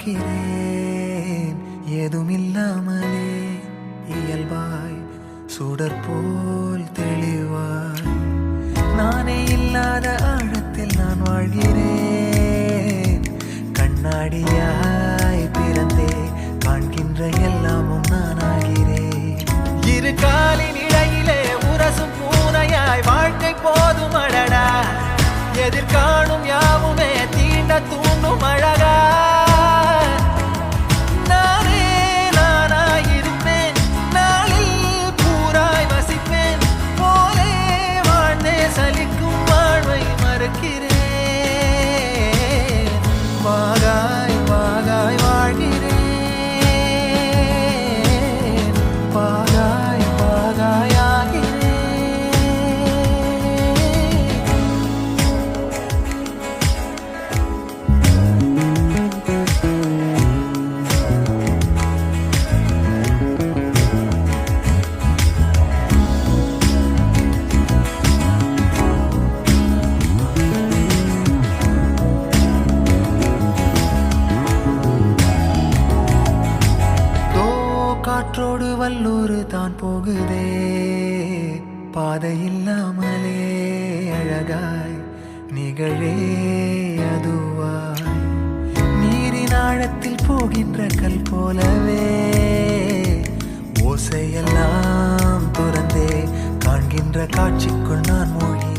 பார்க்கிறேன். ஏதுமில்லாமலே இயல்பாய் சுடர் போல் தெளிவாய் நானே இல்லாத ஆழத்தில் நான் வாழ்கிறேன். கண்ணாடியாய் பிறந்தே காண்கின்ற எல்லாமும் நான் ஆகிறேன். இரு காலின் இடையிலே உரசும் பூனையாய் வாழ்க்கை போதும் அழடா. எதிர்காணும் யாவுமே தீண்ட தூண்டும் அழகா. நானே நானாயிருப்பேன், நாளில் பூராய் வசிப்பேன். போலே வாழ்ந்தே சலிக்கும் வாழ்வை மறுக்கிறேன். வாகாய் வாகாய் வாழ்கிறேன், வாகாய் வாகாய் ஆகிறேன். காற்றோடு வல்லூர் தான் போகுதே, பாதை இல்லாமலே அழகாய் நிகழே அதுவாய். நீரின் ஆழத்தில் போகின்ற கல் போலவே ஓசையெல்லாம் துறந்தே காண்கின்ற காட்சிக்குள் நான் மூழ்கி